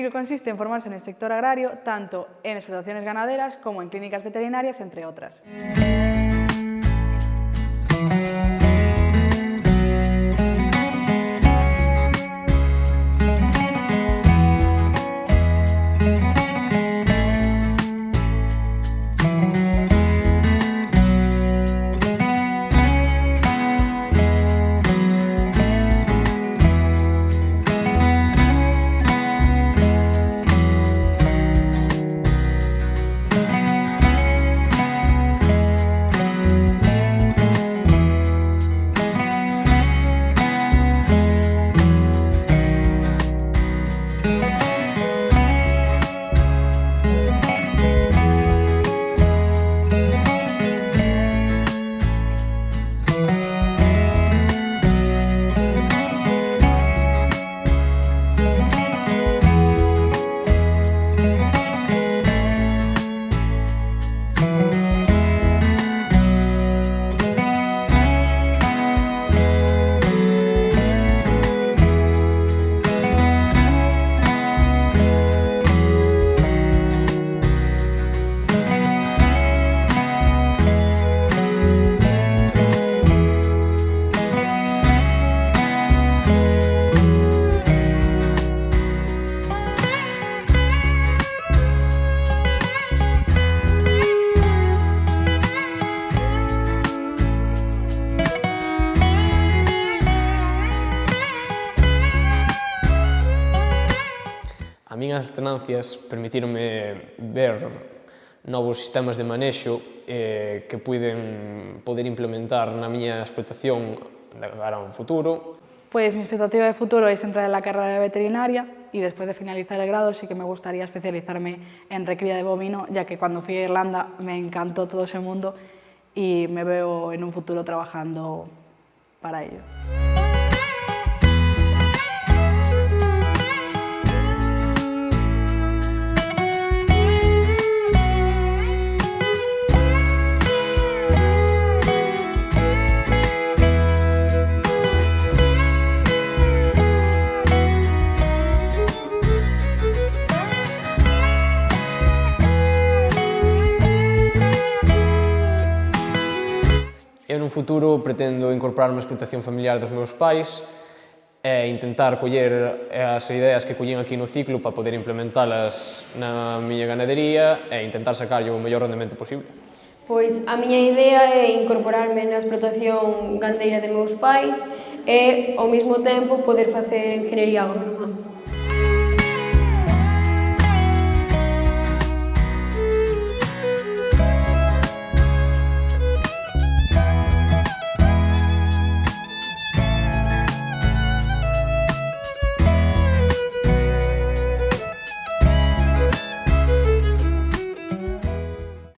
ciclo consiste en formarse en el sector agrario, tanto en explotaciones ganaderas como en clínicas veterinarias, entre otras. A min as tenancias permitíronme ver novos sistemas de manexo que poder implementar na miña explotación de cara a un futuro. Pues mi expectativa de futuro es entrar en la carrera de veterinaria y después de finalizar el grado sí que me gustaría especializarme en recría de bovino, ya que cuando fui a Irlanda me encantó todo ese mundo y me veo en un futuro trabajando para ello. Eu nun futuro pretendo incorporarme á explotación familiar dos meus pais e intentar coller as ideas que collín aquí no ciclo para poder implementalas na miña ganadería e intentar sacarlle o mellor rendemento posible. Pois a miña idea é incorporarme na explotación gandeira de meus pais e, ao mesmo tempo, poder facer enxeñería agrónoma.